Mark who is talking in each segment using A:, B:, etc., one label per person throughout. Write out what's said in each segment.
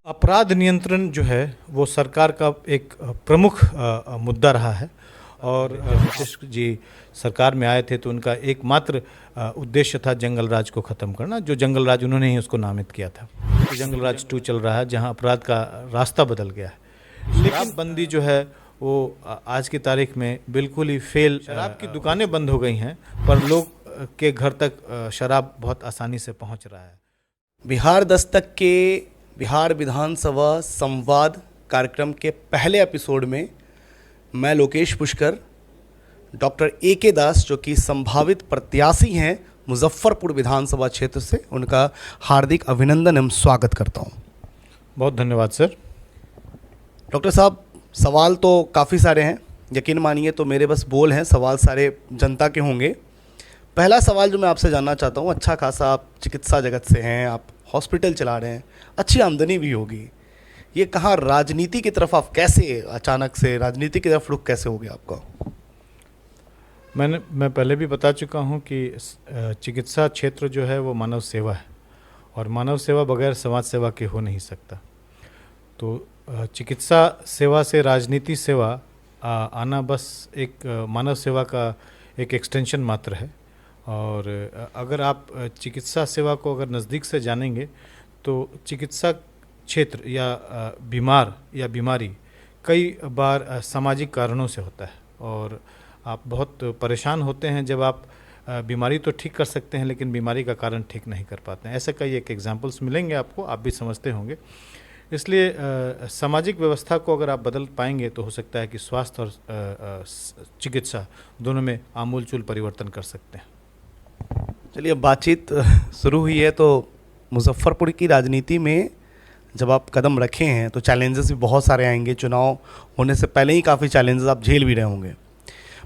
A: अपराध नियंत्रण जो है वो सरकार का एक प्रमुख मुद्दा रहा है और नीतीश जी सरकार में आए थे तो उनका एकमात्र उद्देश्य था जंगल राज को ख़त्म करना। जो जंगल राज उन्होंने ही उसको नामित किया था। तो जंगल राज 2 चल रहा है जहां अपराध का रास्ता बदल गया है। लेकिन बंदी जो है वो आज की तारीख में बिल्कुल ही फेल। शराब की दुकानें बंद हो गई हैं पर लोग के घर तक शराब बहुत आसानी से पहुंच रहा है।
B: बिहार दस्तक के बिहार विधानसभा संवाद कार्यक्रम के पहले एपिसोड में मैं लोकेश पुष्कर डॉक्टर ए.के. दास जो कि संभावित प्रत्याशी हैं मुजफ्फरपुर विधानसभा क्षेत्र से, उनका हार्दिक अभिनंदन एवं स्वागत करता हूं।
A: बहुत धन्यवाद सर।
B: डॉक्टर साहब, सवाल तो काफ़ी सारे हैं, यकीन मानिए तो मेरे बस बोल हैं, सवाल सारे जनता के होंगे। पहला सवाल जो मैं आपसे जानना चाहता हूं, अच्छा खासा आप चिकित्सा जगत से हैं, आप हॉस्पिटल चला रहे हैं, अच्छी आमदनी भी होगी, ये कहाँ राजनीति की तरफ आप कैसे अचानक से राजनीति की तरफ रुख कैसे हो गया आपका?
A: मैं पहले भी बता चुका हूं कि चिकित्सा क्षेत्र जो है वो मानव सेवा है और मानव सेवा बगैर समाज सेवा के हो नहीं सकता। तो चिकित्सा सेवा से राजनीति सेवा आना बस एक मानव सेवा का एक एक्सटेंशन मात्र है। और अगर आप चिकित्सा सेवा को अगर नज़दीक से जानेंगे तो चिकित्सा क्षेत्र या बीमार या बीमारी कई बार सामाजिक कारणों से होता है और आप बहुत परेशान होते हैं जब आप बीमारी तो ठीक कर सकते हैं लेकिन बीमारी का कारण ठीक नहीं कर पाते हैं। ऐसे कई एक एग्जाम्पल्स मिलेंगे आपको, आप भी समझते होंगे। इसलिए सामाजिक व्यवस्था को अगर आप बदल पाएंगे तो हो सकता है कि स्वास्थ्य और चिकित्सा दोनों में आमूलचूल परिवर्तन कर सकते हैं।
B: चलिए, अब बातचीत शुरू हुई है तो मुजफ्फरपुर की राजनीति में जब आप कदम रखे हैं तो चैलेंजेस भी बहुत सारे आएंगे। चुनाव होने से पहले ही काफ़ी चैलेंजेस आप झेल भी रहे होंगे,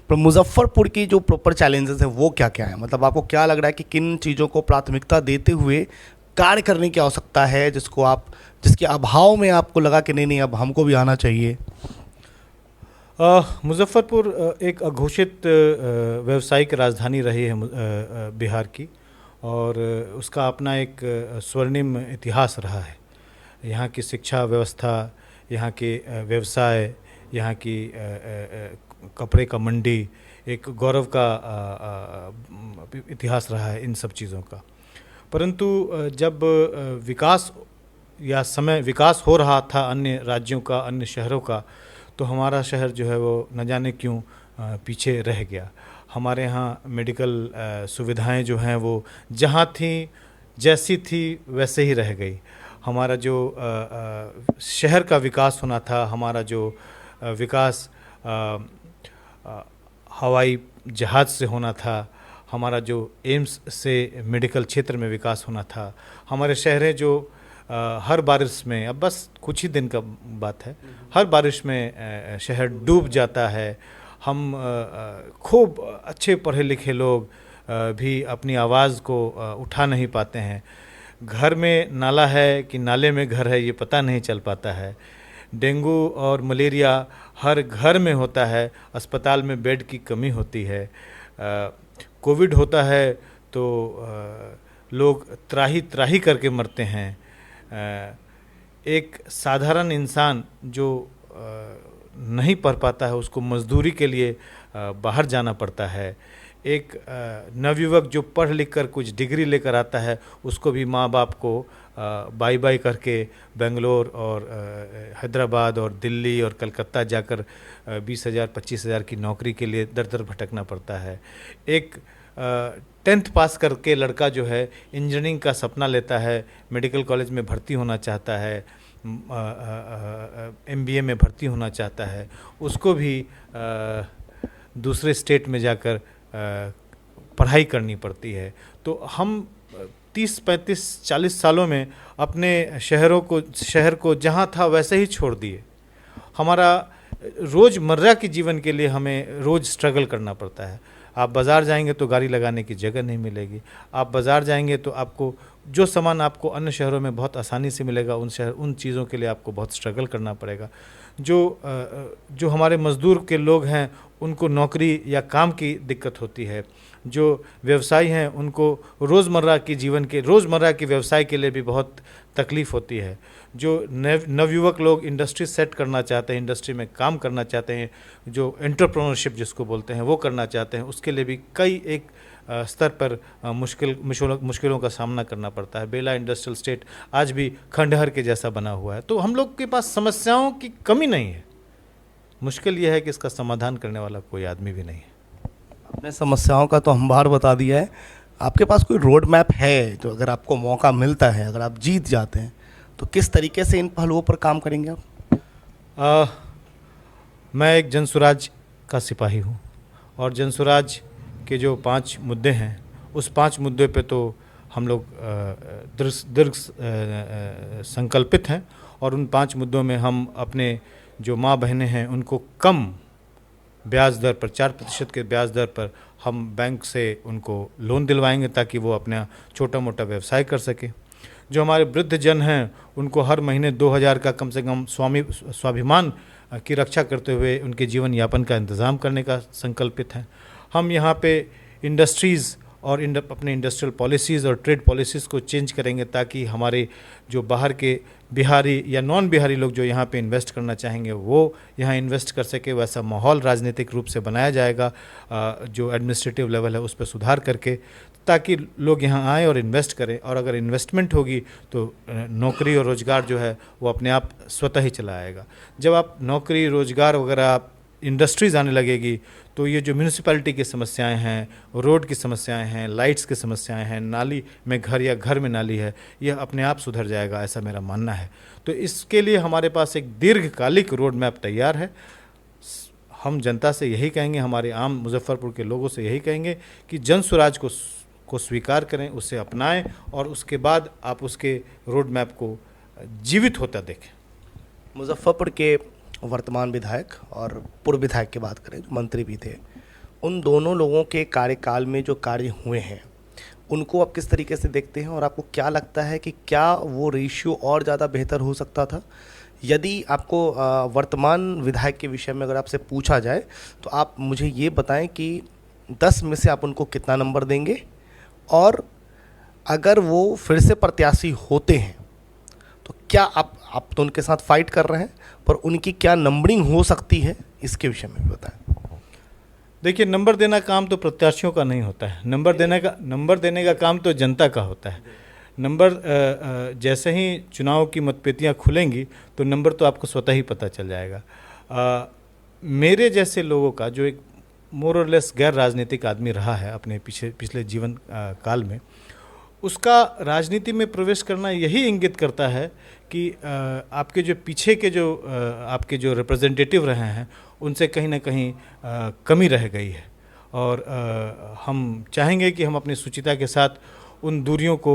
B: पर मुजफ्फरपुर की जो प्रॉपर चैलेंजेस हैं वो क्या क्या है? मतलब आपको क्या लग रहा है कि किन चीज़ों को प्राथमिकता देते हुए कार्य करने की आवश्यकता है, जिसके अभाव में आपको लगा कि नहीं अब हमको भी आना चाहिए?
A: मुजफ्फरपुर एक अघोषित व्यावसायिक राजधानी रही है बिहार की और उसका अपना एक स्वर्णिम इतिहास रहा है। यहाँ की शिक्षा व्यवस्था, यहाँ के व्यवसाय, यहाँ की कपड़े का मंडी एक गौरव का इतिहास रहा है इन सब चीज़ों का। परंतु जब विकास विकास हो रहा था अन्य राज्यों का, अन्य शहरों का, तो हमारा शहर जो है वो न जाने क्यों पीछे रह गया। हमारे यहाँ मेडिकल सुविधाएं जो हैं वो जहाँ थी जैसी थी वैसे ही रह गई। हमारा जो शहर का विकास होना था, हमारा जो विकास हवाई जहाज़ से होना था, हमारा जो एम्स से मेडिकल क्षेत्र में विकास होना था, हमारे शहरें जो हर बारिश में, अब बस कुछ ही दिन का बात है, हर बारिश में शहर डूब जाता है। हम खूब अच्छे पढ़े लिखे लोग भी अपनी आवाज़ को उठा नहीं पाते हैं। घर में नाला है कि नाले में घर है ये पता नहीं चल पाता है। डेंगू और मलेरिया हर घर में होता है, अस्पताल में बेड की कमी होती है। कोविड होता है तो लोग त्राही त्राही करके मरते हैं। एक साधारण इंसान जो नहीं पढ़ पाता है उसको मजदूरी के लिए बाहर जाना पड़ता है। एक नवयुवक जो पढ़ लिख कर कुछ डिग्री लेकर आता है उसको भी माँ बाप को बाई बाई करके बेंगलोर और हैदराबाद और दिल्ली और कलकत्ता जाकर 20,000 25,000 की नौकरी के लिए दर दर भटकना पड़ता है। एक 10th पास करके लड़का जो है इंजीनियरिंग का सपना लेता है, मेडिकल कॉलेज में भर्ती होना चाहता है, MBA में भर्ती होना चाहता है, उसको भी दूसरे स्टेट में जाकर पढ़ाई करनी पड़ती है। तो हम 30 35 40 सालों में अपने शहर को जहाँ था वैसे ही छोड़ दिए। हमारा रोज़मर्रा के जीवन के लिए हमें रोज़ स्ट्रगल करना पड़ता है। आप बाज़ार जाएंगे तो गाड़ी लगाने की जगह नहीं मिलेगी। आप बाज़ार जाएंगे तो आपको जो सामान आपको अन्य शहरों में बहुत आसानी से मिलेगा उन चीज़ों के लिए आपको बहुत स्ट्रगल करना पड़ेगा। जो हमारे मज़दूर के लोग हैं उनको नौकरी या काम की दिक्कत होती है। जो व्यवसायी हैं उनको रोज़मर्रा के व्यवसाय के लिए भी बहुत तकलीफ़ होती है, जो नवयुवक लोग इंडस्ट्री सेट करना चाहते हैं, इंडस्ट्री में काम करना चाहते हैं, जो एंटरप्रेन्योरशिप जिसको बोलते हैं वो करना चाहते हैं, उसके लिए भी कई एक स्तर पर मुश्किलों का सामना करना पड़ता है। बेला इंडस्ट्रियल स्टेट आज भी खंडहर के जैसा बना हुआ है। तो हम लोग के पास समस्याओं की कमी नहीं है, मुश्किल यह है कि इसका समाधान करने वाला कोई आदमी भी नहीं है।
B: अपने समस्याओं का तो हम बार बता दिया है, आपके पास कोई रोड मैप है जो अगर आपको मौका मिलता है, अगर आप जीत जाते हैं तो किस तरीके से इन पहलुओं पर काम करेंगे आप?
A: मैं एक जनसुराज का सिपाही हूँ और जनसुराज के जो 5 मुद्दे हैं उस 5 मुद्दे पे तो हम लोग दृढ़ संकल्पित हैं और उन 5 मुद्दों में हम अपने जो माँ बहनें हैं उनको कम ब्याज दर पर 4% के ब्याज दर पर हम बैंक से उनको लोन दिलवाएंगे ताकि वो अपना छोटा मोटा व्यवसाय कर सके। जो हमारे वृद्ध जन हैं उनको हर महीने 2000 का कम से कम स्वाभिमान की रक्षा करते हुए उनके जीवन यापन का इंतज़ाम करने का संकल्पित हैं। हम यहाँ पे इंडस्ट्रीज़ और अपने इंडस्ट्रियल पॉलिसीज़ और ट्रेड पॉलिसीज़ को चेंज करेंगे ताकि हमारे जो बाहर के बिहारी या नॉन बिहारी लोग जो यहाँ पे इन्वेस्ट करना चाहेंगे वो यहाँ इन्वेस्ट कर सके। वैसा माहौल राजनीतिक रूप से बनाया जाएगा, जो एडमिनिस्ट्रेटिव लेवल है उस पर सुधार करके, ताकि लोग यहाँ आएँ और इन्वेस्ट करें। और अगर इन्वेस्टमेंट होगी तो नौकरी और रोज़गार जो है वो अपने आप स्वतः ही चला आएगा। जब आप नौकरी रोज़गार वगैरह आप इंडस्ट्रीज़ आने लगेगी तो ये जो म्यूनिसिपैलिटी की समस्याएं हैं, रोड की समस्याएं हैं, लाइट्स की समस्याएं हैं, नाली में घर या घर में नाली है, यह अपने आप सुधर जाएगा, ऐसा मेरा मानना है। तो इसके लिए हमारे पास एक दीर्घकालिक रोड मैप तैयार है। हम जनता से यही कहेंगे, हमारे आम मुजफ्फरपुर के लोगों से यही कहेंगे कि जनसुराज को स्वीकार करें, उसे अपनाएं और उसके बाद आप उसके रोड मैप को जीवित होता देखें।
B: मुजफ्फरपुर के वर्तमान विधायक और पूर्व विधायक की बात करें जो मंत्री भी थे, उन दोनों लोगों के कार्यकाल में जो कार्य हुए हैं उनको आप किस तरीके से देखते हैं और आपको क्या लगता है कि क्या वो रेशियो और ज़्यादा बेहतर हो सकता था? यदि आपको वर्तमान विधायक के विषय में अगर आपसे पूछा जाए तो आप मुझे ये बताएं कि 10 में से आप उनको कितना नंबर देंगे, और अगर वो फिर से प्रत्याशी होते हैं तो क्या आप तो उनके साथ फाइट कर रहे हैं, पर उनकी क्या नंबरिंग हो सकती है, इसके विषय में भी बताएं।
A: देखिए, नंबर देना काम तो प्रत्याशियों का नहीं होता है, नंबर देने का काम तो जनता का होता है। नंबर जैसे ही चुनाव की मतपेटियाँ खुलेंगी तो नंबर तो आपको स्वतः ही पता चल जाएगा। मेरे जैसे लोगों का जो एक मोर और लेस गैर राजनीतिक आदमी रहा है अपने पिछले जीवन काल में, उसका राजनीति में प्रवेश करना यही इंगित करता है कि आपके जो पीछे के जो आपके जो रिप्रेजेंटेटिव रहे हैं उनसे कहीं ना कहीं कमी रह गई है। और हम चाहेंगे कि हम अपनी सुचिता के साथ उन दूरियों को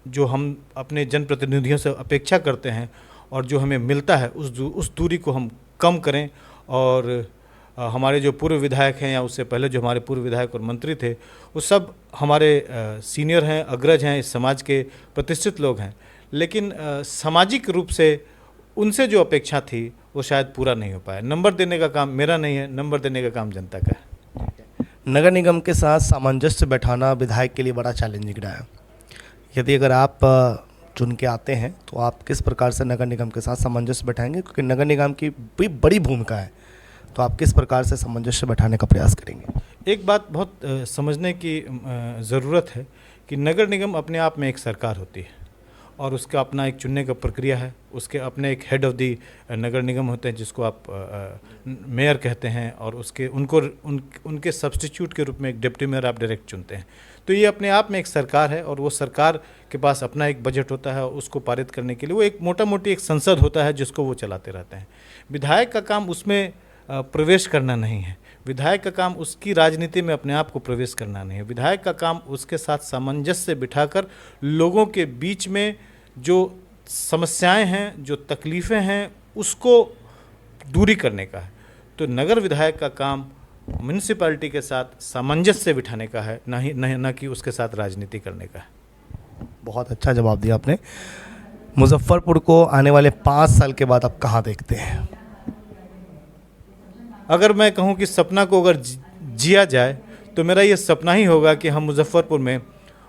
A: जो हम अपने जनप्रतिनिधियों से अपेक्षा करते हैं और जो हमें मिलता है उस दूरी को हम कम करें। और हमारे जो पूर्व विधायक हैं या उससे पहले जो हमारे पूर्व विधायक और मंत्री थे वो सब हमारे सीनियर हैं, अग्रज हैं, इस समाज के प्रतिष्ठित लोग हैं, लेकिन सामाजिक रूप से उनसे जो अपेक्षा थी वो शायद पूरा नहीं हो पाया। नंबर देने का काम मेरा नहीं है, नंबर देने का काम जनता का है।
B: नगर निगम के साथ सामंजस्य बैठाना विधायक के लिए बड़ा चैलेंजिंग रहा है। यदि अगर आप चुन के आते हैं तो आप किस प्रकार से नगर निगम के साथ सामंजस्य बैठाएंगे, क्योंकि नगर निगम की भी बड़ी भूमिका है, तो आप किस प्रकार से सामंजस्य बैठाने का प्रयास करेंगे?
A: एक बात बहुत समझने की ज़रूरत है कि नगर निगम अपने आप में एक सरकार होती है और उसका अपना एक चुनने का प्रक्रिया है, उसके अपने एक हेड ऑफ दी नगर निगम होते हैं जिसको आप मेयर कहते हैं, और उनके सब्स्टिट्यूट के रूप में एक डिप्टी मेयर आप डायरेक्ट चुनते हैं। तो ये अपने आप में एक सरकार है और वो सरकार के पास अपना एक बजट होता है और उसको पारित करने के लिए वो एक मोटा मोटी एक संसद होता है जिसको वो चलाते रहते हैं। विधायक का काम उसमें प्रवेश करना नहीं है, विधायक का काम उसकी राजनीति में अपने आप को प्रवेश करना नहीं है। विधायक का काम उसके साथ सामंजस्य बिठाकर लोगों के बीच में जो समस्याएं हैं, जो तकलीफ़ें हैं, उसको दूरी करने का है। तो नगर विधायक का काम म्यूनिसिपैलिटी के साथ सामंजस्य बिठाने का है, ना कि उसके साथ राजनीति करने का है।
B: बहुत अच्छा जवाब दिया आपने। मुजफ्फरपुर को आने वाले 5 साल के बाद आप कहाँ देखते हैं?
A: अगर मैं कहूं कि सपना को अगर जिया जाए तो मेरा ये सपना ही होगा कि हम मुजफ्फरपुर में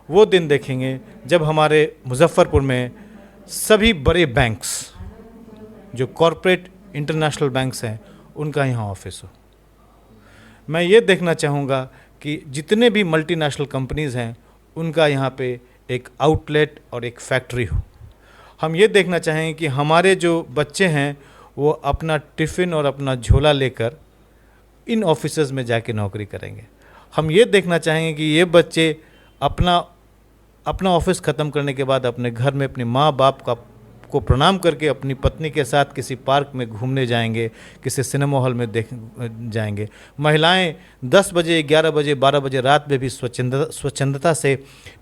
A: वो दिन देखेंगे जब हमारे मुजफ्फरपुर में सभी बड़े बैंक्स, जो कॉरपोरेट इंटरनेशनल बैंक्स हैं, उनका यहाँ ऑफिस हो। मैं ये देखना चाहूँगा कि जितने भी मल्टीनेशनल कंपनीज़ हैं उनका यहाँ पे एक आउटलेट और एक फैक्ट्री हो। हम ये देखना चाहेंगे कि हमारे जो बच्चे हैं वो अपना टिफ़िन और अपना झोला लेकर इन ऑफिसेज़ में जाके नौकरी करेंगे। हम ये देखना चाहेंगे कि ये बच्चे अपना ऑफिस ख़त्म करने के बाद अपने घर में अपने माँ बाप को प्रणाम करके अपनी पत्नी के साथ किसी पार्क में घूमने जाएंगे, किसी सिनेमा हॉल में जाएंगे। महिलाएं 10 बजे, 11 बजे, 12 बजे रात में भी स्वच्छंदता से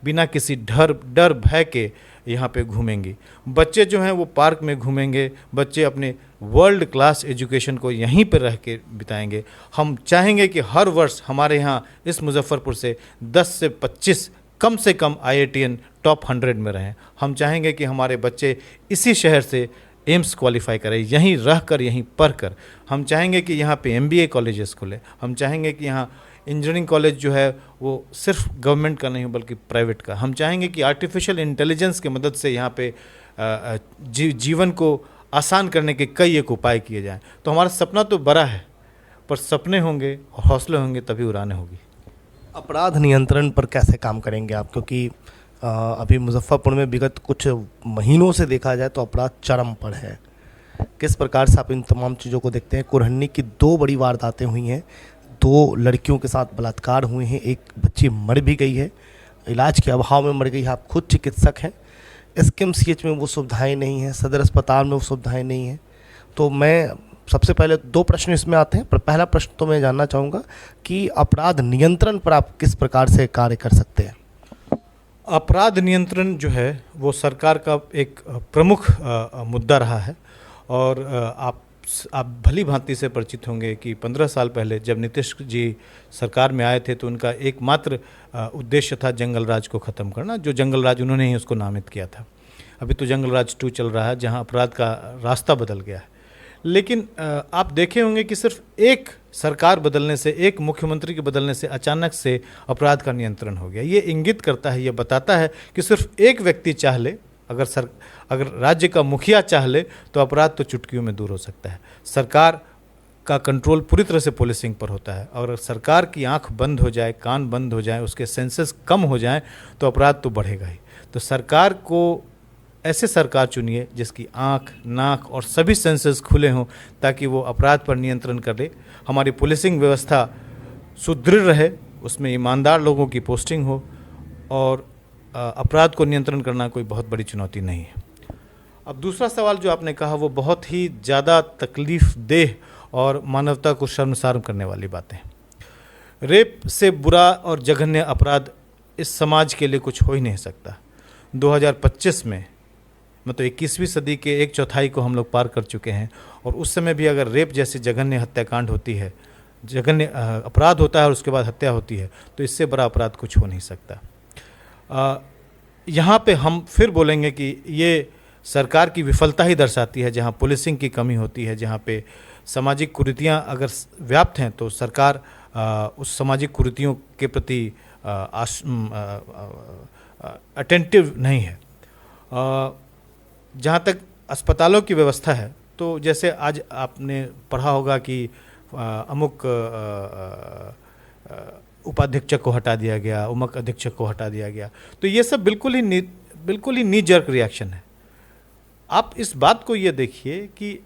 A: बिना किसी डर भय के यहाँ पे घूमेंगी। बच्चे जो हैं वो पार्क में घूमेंगे, बच्चे अपने वर्ल्ड क्लास एजुकेशन को यहीं पर रह के बिताएंगे। हम चाहेंगे कि हर वर्ष हमारे यहाँ इस मुजफ्फरपुर से 10 से 25 कम से कम IITian टॉप 100 में रहें। हम चाहेंगे कि हमारे बच्चे इसी शहर से एम्स क्वालिफाई करें, यहीं रहकर, यहीं पढ़कर। हम चाहेंगे कि यहाँ पे MBA कॉलेजेस खुले। हम चाहेंगे कि यहाँ इंजीनियरिंग कॉलेज जो है वो सिर्फ गवर्नमेंट का नहीं हो बल्कि प्राइवेट का। हम चाहेंगे कि आर्टिफिशियल इंटेलिजेंस की मदद से यहाँ पे जीवन को आसान करने के कई एक उपाय किए जाएं। तो हमारा सपना तो बड़ा है, पर सपने होंगे और हौसले होंगे तभी उड़ानें होगी।
B: अपराध नियंत्रण पर कैसे काम करेंगे आप, क्योंकि अभी मुजफ्फरपुर में विगत कुछ महीनों से देखा जाए तो अपराध चरम पर है। किस प्रकार से आप इन तमाम चीज़ों को देखते हैं? कुरहनी की 2 बड़ी वारदातें हुई हैं, 2 लड़कियों के साथ बलात्कार हुए हैं, एक बच्ची मर भी गई है, इलाज के अभाव में मर गई है। आप खुद चिकित्सक हैं, SKMCH में वो सुविधाएँ नहीं हैं, सदर अस्पताल में वो सुविधाएँ नहीं हैं। तो मैं सबसे पहले 2 प्रश्न इसमें आते हैं, पर पहला प्रश्न तो मैं जानना चाहूँगा कि अपराध नियंत्रण पर आप किस प्रकार से कार्य कर सकते हैं?
A: अपराध नियंत्रण जो है वो सरकार का एक प्रमुख मुद्दा रहा है। और आप भली भांति से परिचित होंगे कि 15 साल पहले जब नीतीश जी सरकार में आए थे तो उनका एकमात्र उद्देश्य था जंगल राज को ख़त्म करना, जो जंगल राज उन्होंने ही उसको नामित किया था। अभी तो जंगल राज 2 चल रहा है, जहां अपराध का रास्ता बदल गया है। लेकिन आप देखे होंगे कि सिर्फ एक सरकार बदलने से, एक मुख्यमंत्री के बदलने से अचानक से अपराध का नियंत्रण हो गया। ये इंगित करता है, ये बताता है कि सिर्फ एक व्यक्ति चाह ले, अगर राज्य का मुखिया चाह ले तो अपराध तो चुटकियों में दूर हो सकता है। सरकार का कंट्रोल पूरी तरह से पुलिसिंग पर होता है, और अगर सरकार की आंख बंद हो जाए, कान बंद हो जाए, उसके सेंसेस कम हो जाएं तो अपराध तो बढ़ेगा ही। तो सरकार को ऐसे सरकार चुनिए जिसकी आंख, नाक और सभी सेंसेस खुले हों, ताकि वो अपराध पर नियंत्रण कर ले। हमारी पुलिसिंग व्यवस्था सुदृढ़ रहे, उसमें ईमानदार लोगों की पोस्टिंग हो, और अपराध को नियंत्रण करना कोई बहुत बड़ी चुनौती नहीं है। अब दूसरा सवाल जो आपने कहा वो बहुत ही ज़्यादा तकलीफ देह और मानवता को शर्मसार करने वाली बातें। रेप से बुरा और जघन्य अपराध इस समाज के लिए कुछ हो ही नहीं सकता। 2025 में मतलब 21वीं सदी के 1/4 को हम लोग पार कर चुके हैं, और उस समय भी अगर रेप जैसी जघन्य हत्याकांड होती है, जघन्य अपराध होता है और उसके बाद हत्या होती है, तो इससे बड़ा अपराध कुछ हो नहीं सकता। यहाँ पे हम फिर बोलेंगे कि ये सरकार की विफलता ही दर्शाती है, जहाँ पुलिसिंग की कमी होती है, जहाँ पे सामाजिक कुरीतियाँ अगर व्याप्त हैं तो सरकार उस सामाजिक कुरीतियों के प्रति अटेंटिव नहीं है। जहाँ तक अस्पतालों की व्यवस्था है, तो जैसे आज आपने पढ़ा होगा कि अमुक उपाधीक्षक को हटा दिया गया, अमुक अधीक्षक को हटा दिया गया, तो ये सब बिल्कुल ही नी जर्क रिएक्शन है। आप इस बात को ये देखिए कि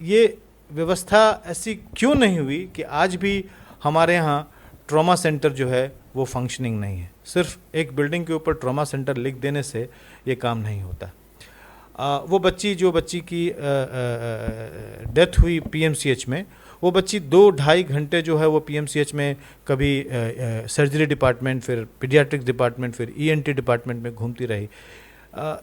A: ये व्यवस्था ऐसी क्यों नहीं हुई कि आज भी हमारे यहाँ ट्रॉमा सेंटर जो है वो फंक्शनिंग नहीं है। सिर्फ एक बिल्डिंग के ऊपर ट्रॉमा सेंटर लिख देने से ये काम नहीं होता। वो जो बच्ची की डेथ हुई PMCH में, वो बच्ची 2-2.5 घंटे जो है वो PMCH में कभी सर्जरी डिपार्टमेंट, फिर पीडियाट्रिक्स डिपार्टमेंट, फिर ENT डिपार्टमेंट में घूमती रही।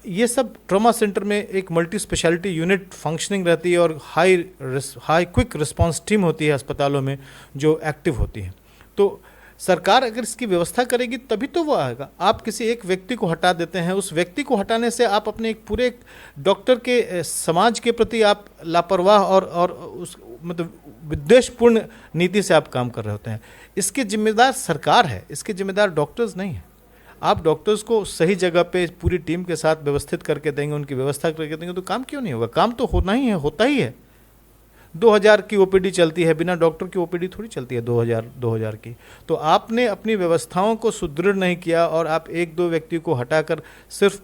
A: ये सब ट्रॉमा सेंटर में एक मल्टी स्पेशलिटी यूनिट फंक्शनिंग रहती है, और हाई क्विक रिस्पांस टीम होती है अस्पतालों में जो एक्टिव होती है। तो सरकार अगर इसकी व्यवस्था करेगी तभी तो वो आएगा। आप किसी एक व्यक्ति को हटा देते हैं, उस व्यक्ति को हटाने से आप अपने एक पूरे डॉक्टर के समाज के प्रति आप लापरवाह और उस मतलब विद्वेषपूर्ण नीति से आप काम कर रहे होते हैं। इसके जिम्मेदार सरकार है, इसके जिम्मेदार डॉक्टर्स नहीं है। आप डॉक्टर्स को सही जगह पे पूरी टीम के साथ व्यवस्थित करके देंगे, उनकी व्यवस्था करके देंगे, तो काम क्यों नहीं होगा? काम तो होना ही है, होता ही है। 2000 की ओपीडी चलती है, बिना डॉक्टर की ओपीडी थोड़ी चलती है 2000 की। तो आपने अपनी व्यवस्थाओं को सुदृढ़ नहीं किया और आप एक दो व्यक्ति को हटाकर सिर्फ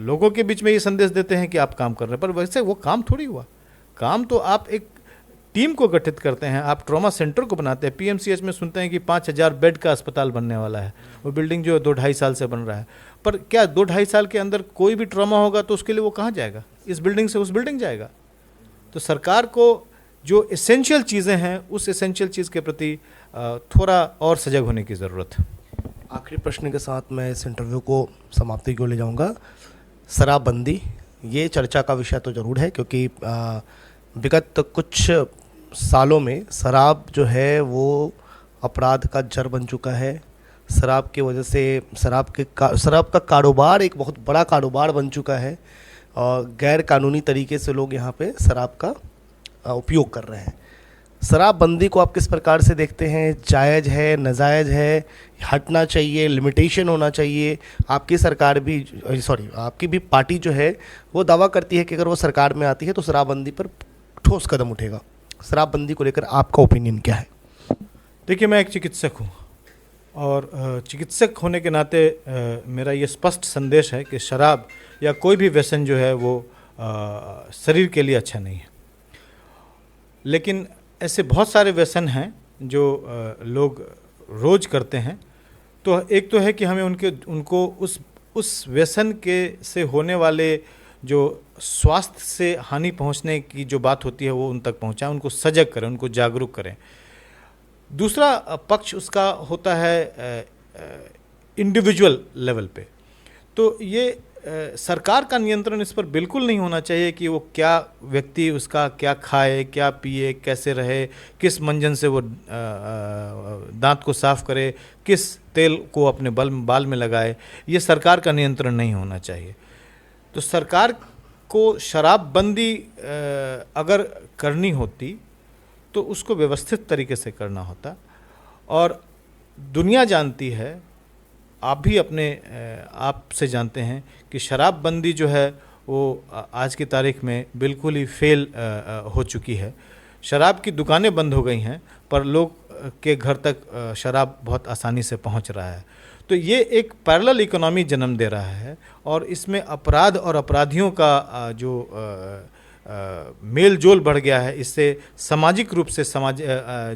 A: लोगों के बीच में ये संदेश देते हैं कि आप काम कर रहे हैं, पर वैसे वो काम थोड़ी हुआ। काम तो आप एक टीम को गठित करते हैं, आप ट्रॉमा सेंटर को बनाते हैं। पीएमसीएच में सुनते हैं कि 5000 बेड का अस्पताल बनने वाला है, वो बिल्डिंग जो है 2-2.5 साल से बन रहा है, पर क्या 2-2.5 साल के अंदर कोई भी ट्रॉमा होगा तो उसके लिए वो कहाँ जाएगा? इस बिल्डिंग से उस बिल्डिंग जाएगा। तो सरकार को जो एसेंशियल चीज़ें हैं उस एसेंशियल चीज़ के प्रति थोड़ा और सजग होने की ज़रूरत है।
B: आखिरी प्रश्न के साथ मैं इस इंटरव्यू को समाप्ति को ले जाऊंगा। शराबबंदी, ये चर्चा का विषय तो ज़रूर है, क्योंकि विगत कुछ सालों में शराब जो है वो अपराध का जड़ बन चुका है। शराब की वजह से शराब का कारोबार एक बहुत बड़ा कारोबार बन चुका है और गैर कानूनी तरीके से लोग यहाँ पे शराब का उपयोग कर रहे हैं। शराबबंदी को आप किस प्रकार से देखते हैं? जायज़ है, नाजायज़ है, हटना चाहिए, लिमिटेशन होना चाहिए? आपकी सरकार भी आपकी भी पार्टी जो है वो दावा करती है कि अगर वो सरकार में आती है तो शराबबंदी पर ठोस कदम उठेगा। शराबबंदी को लेकर आपका ओपिनियन क्या है?
A: देखिए, मैं एक चिकित्सक हूँ और चिकित्सक होने के नाते मेरा ये स्पष्ट संदेश है कि शराब या कोई भी व्यसन जो है वो शरीर के लिए अच्छा नहीं है। लेकिन ऐसे बहुत सारे व्यसन हैं जो लोग रोज़ करते हैं। तो एक तो है कि हमें उनको उस व्यसन के से होने वाले जो स्वास्थ्य से हानि पहुंचने की जो बात होती है वो उन तक पहुंचाएं, उनको सजग करें, उनको जागरूक करें। दूसरा पक्ष उसका होता है इंडिविजुअल लेवल पे। तो ये सरकार का नियंत्रण इस पर बिल्कुल नहीं होना चाहिए कि वो क्या व्यक्ति उसका क्या खाए, क्या पिए, कैसे रहे, किस मंजन से वो दांत को साफ करे, किस तेल को अपने बाल में लगाए। ये सरकार का नियंत्रण नहीं होना चाहिए। तो सरकार को शराबबंदी अगर करनी होती तो उसको व्यवस्थित तरीके से करना होता। और दुनिया जानती है, आप भी अपने आप से जानते हैं कि शराबबंदी जो है वो आज की तारीख में बिल्कुल ही फेल हो चुकी है। शराब की दुकानें बंद हो गई हैं, पर लोग के घर तक शराब बहुत आसानी से पहुंच रहा है। तो ये एक पैरेलल इकोनॉमी जन्म दे रहा है और इसमें अपराध और अपराधियों का जो मेल जोल बढ़ गया है। इससे सामाजिक रूप से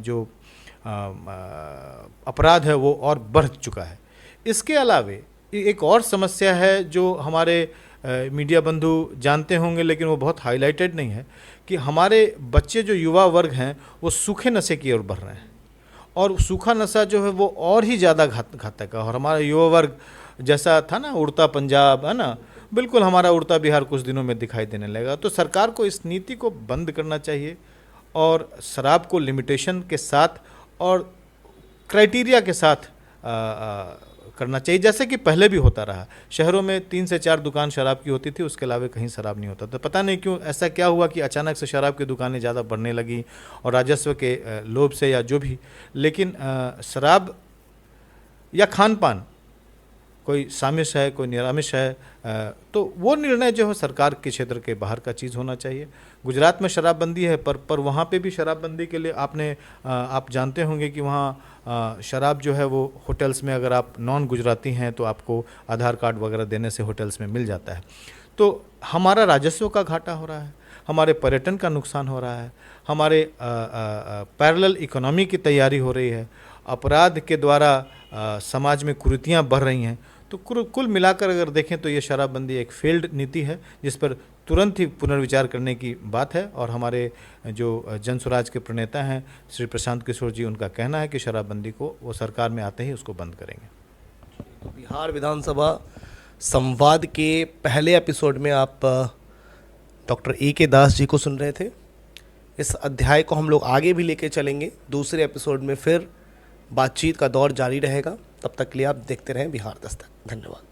A: जो अपराध है वो और बढ़ चुका है। इसके अलावे एक और समस्या है जो हमारे मीडिया बंधु जानते होंगे, लेकिन वो बहुत हाईलाइटेड नहीं है, कि हमारे बच्चे जो युवा वर्ग हैं वो सूखे नशे की ओर बढ़ रहे हैं। और सूखा नशा जो है वो और ही ज़्यादा घातक है। और हमारा युवा वर्ग जैसा था ना, उड़ता पंजाब है ना, बिल्कुल हमारा उड़ता बिहार कुछ दिनों में दिखाई देने लगेगा। तो सरकार को इस नीति को बंद करना चाहिए और शराब को लिमिटेशन के साथ और क्राइटेरिया के साथ करना चाहिए, जैसे कि पहले भी होता रहा। शहरों में 3 से 4 दुकान शराब की होती थी, उसके अलावा कहीं शराब नहीं होता। तो पता नहीं क्यों ऐसा क्या हुआ कि अचानक से शराब की दुकानें ज़्यादा बढ़ने लगी, और राजस्व के लोभ से या जो भी। लेकिन शराब या खान पान, कोई सामिश है, कोई निरामिष है, तो वो निर्णय जो है सरकार के क्षेत्र के बाहर का चीज़ होना चाहिए। गुजरात में शराबबंदी है, पर वहाँ पे भी शराबबंदी के लिए आप जानते होंगे कि वहाँ शराब जो है वो होटल्स में, अगर आप नॉन गुजराती हैं तो आपको आधार कार्ड वगैरह देने से होटल्स में मिल जाता है। तो हमारा राजस्व का घाटा हो रहा है, हमारे पर्यटन का नुकसान हो रहा है, हमारे पैरेलल इकोनॉमी की तैयारी हो रही है, अपराध के द्वारा समाज में कुरीतियाँ बढ़ रही हैं। तो कुल मिलाकर अगर देखें तो ये शराबबंदी एक फेल्ड नीति है जिस पर तुरंत ही पुनर्विचार करने की बात है। और हमारे जो जन स्वराज के प्रणेता हैं श्री प्रशांत किशोर जी, उनका कहना है कि शराबबंदी को वो सरकार में आते ही उसको बंद करेंगे।
B: बिहार विधानसभा संवाद के पहले एपिसोड में आप डॉक्टर A.K. दास जी को सुन रहे थे। इस अध्याय को हम लोग आगे भी लेके चलेंगे। दूसरे एपिसोड में फिर बातचीत का दौर जारी रहेगा। तब तक के लिए आप देखते रहें बिहार दस्तक। धन्यवाद।